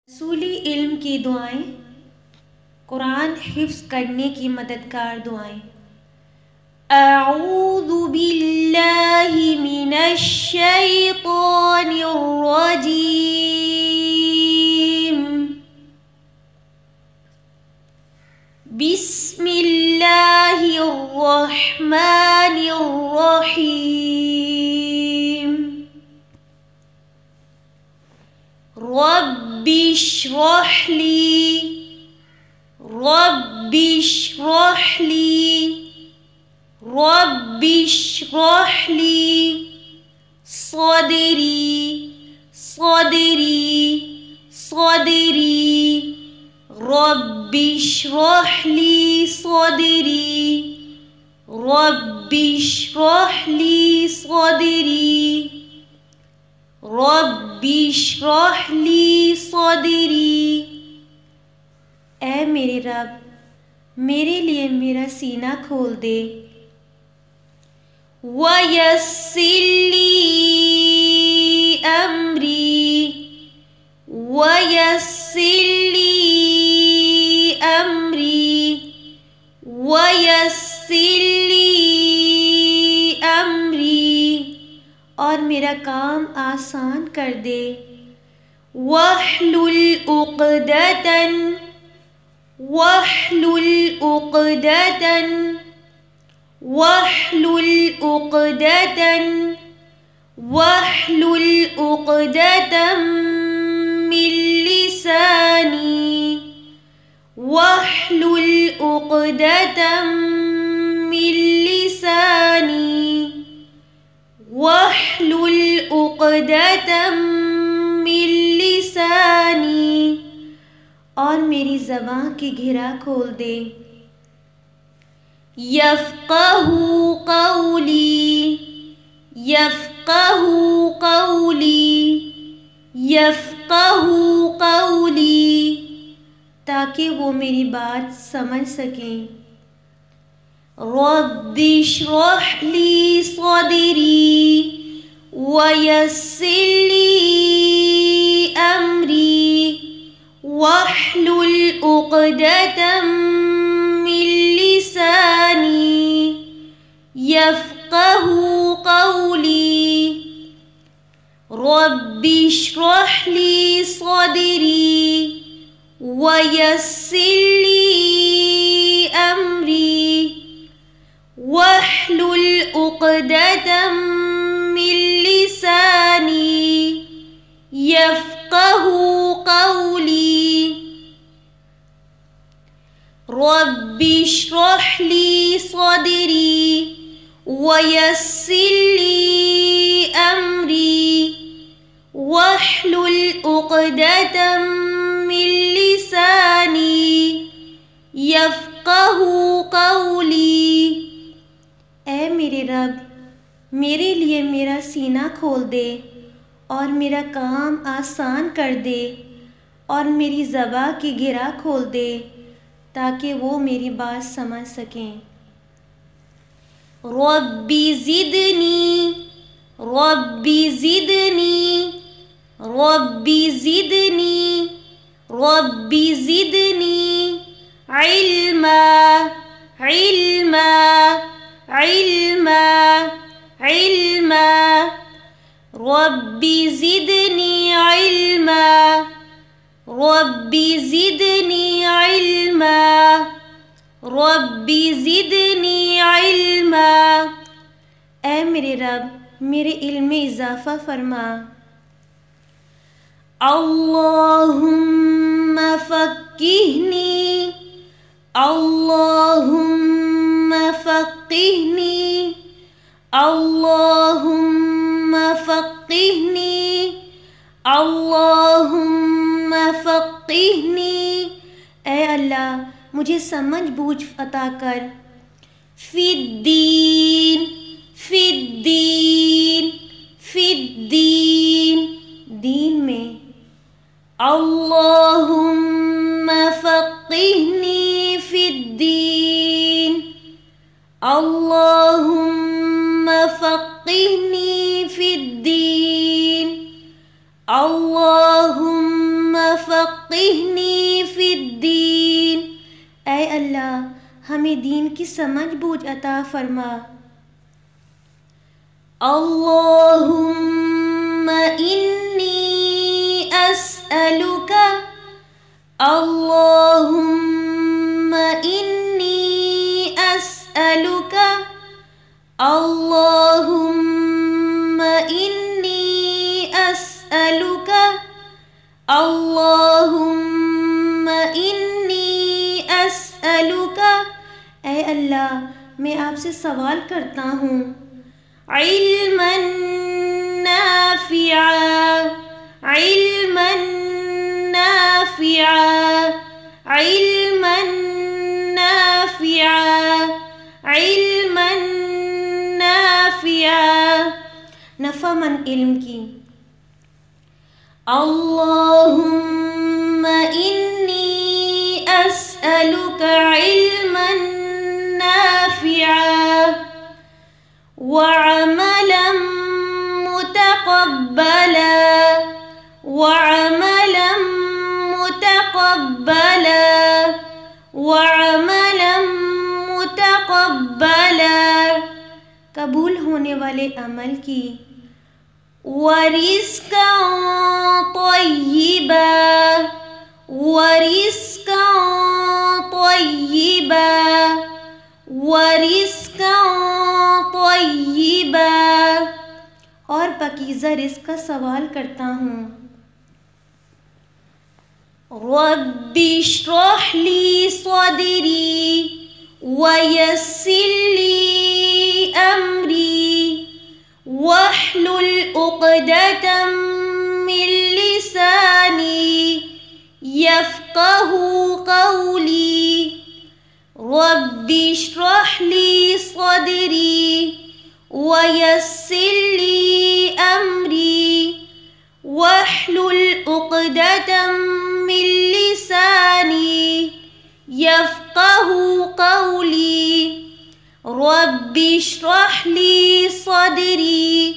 حصولی علم کی دعائیں، قرآن حفظ کرنے کی مددگار دعائیں۔ اعوذ باللہ من الشیطان الرجیم، بسم اللہ الرحمن الرحیم، رب اشرح لي صدري رب اشرح لي صدري رب اشرح لي صدري رب اشرح لي صدري۔ اے میرے رب، میرے لیے میرا سینہ کھول دے۔ وَيَسِّرْ لِي أَمْرِي وَيَسِّرْ لِي أَمْرِي وَيَسِّرْ لِي أَمْرِي، اور میرا کام آسان کر دے۔ وَاحْلُلْ عُقْدَةً من لساني واحلل عقدة من لساني واحلل عقدة من لساني، اور میری زبان کی گھرا کھول دے۔ یفقہوا قولی یفقہوا قولی یفقہوا قولی، تاکہ وہ میری بات سمجھ سکیں۔ رب اشرح لی صدری ویسر لی امری واحلل عقدة من لسانی یفقہوا قولی۔ رب اشرح لی صدری ویسر لی امری واحلل عقدة من لسانی یفقہوا قولی۔ رب اشرح لی صدری ویسر لی امری واحلل عقدة من لسانی یفقہوا قولی۔ اے میرے رب، میرے لیے میرا سینہ کھول دے اور میرا کام آسان کر دے، اور میری زبان کی گھرا کھول دے تاکہ وہ میری بات سمجھ سکیں۔ ربی زدنی ربی زدنی ربی زدنی ربی زدنی علما علما علما علما ربی زدنی علما ربی زدنی علما ربی زدنی علما۔ اے میرے رب، میرے علم میں اضافہ فرما۔ اللہم فقہنی اللہم فقہنی اللہم فقہنی اللہم فقہنی۔ اے اللہ، مجھے سمجھ بوجھ عطا کر۔ فی الدین فی الدین فی الدین، دین میں۔ اللہم فقہنی فی الدین اللہم فقہنی فی الدین اللہم فقہنی فقہنی فی الدین، اے اللہ ہمیں دین کی سمجھ بوجھ عطا فرما۔ اللہم انی اسألک، اللہم انی اسألک، اللہم انی اسألک، اللہم انی اسألک، اے اللہ میں آپ سے سوال کرتا ہوں علما نافعا، علما نافعا، علما نافعا، علما نافعا، نفع مند علم کی۔ اللہم انی اسألک علما نافعا وعملا متقبلا، وعملا متقبلا، وعملا متقبلا، قبول ہونے والے عمل کی۔ ورزقا طیبا، ورزقا طیبا، ورزقا طیبا، اور پاکیزہ رزق کا سوال کرتا ہوں۔ رب اشرح لی صدری ویسر لی امری واحلل عقدۃ من لسانی یفقہوا قولی۔ رب اشرح لی صدری ویسر لی امری واحلل عقدۃ من لسانی یفقہوا قولی۔ رب اشرح لی صدری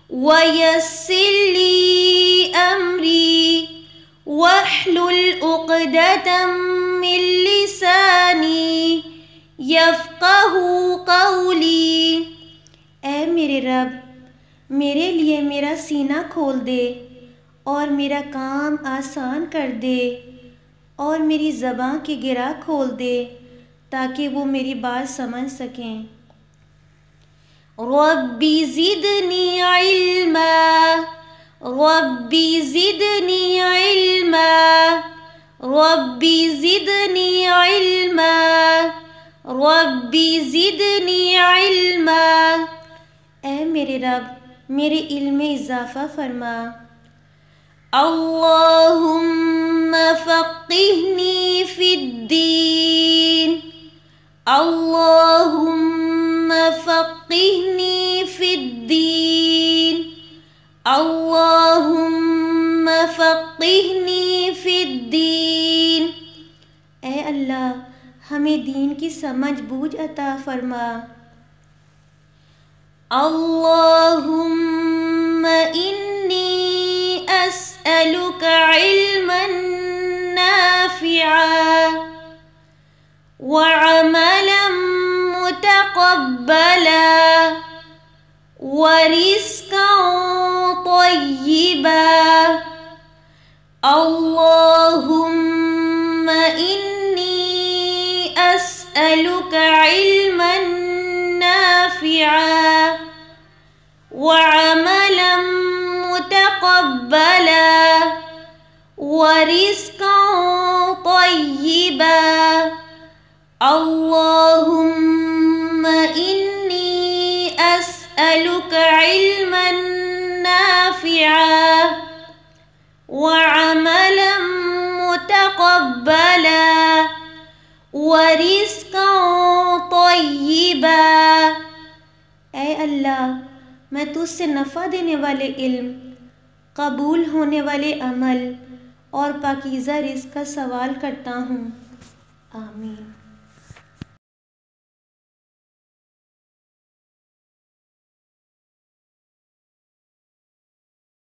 ویسر لی امری واحلل عقدۃ من لسانی یفقہوا قولی، اے میرے رب میرے لیے میرا سینہ کھول دے اور میرا کام آسان کر دے، اور میری زبان کی گرہ کھول دے تاکہ وہ میری بات سمجھ سکیں۔ ربی زدنی علما، ربی زدنی علما، ربی زدنی علما، ربی زدنی علما، اے میرے رب میرے علم میں اضافہ فرما۔ اللہم فقہنی فی الدین، اللہم فقہنی فی الدین، اللہم فقہنی فی الدین، اے اللہ ہمیں دین کی سمجھ بوجھ عطا فرما۔ اللہم انی اسألک علما نافعا وعملا متقبلا ورزقا طیبا۔ اللہم انی اسألک علما نافعا وعملا متقبلا ورزقا طیبا۔ اللہم انی اسألک علما نافعا وعملا متقبلا ورزقا طیبا، اے اللہ میں تجھ سے نفع دینے والے علم، قبول ہونے والے عمل اور پاکیزہ رزق کا سوال کرتا ہوں۔ آمین۔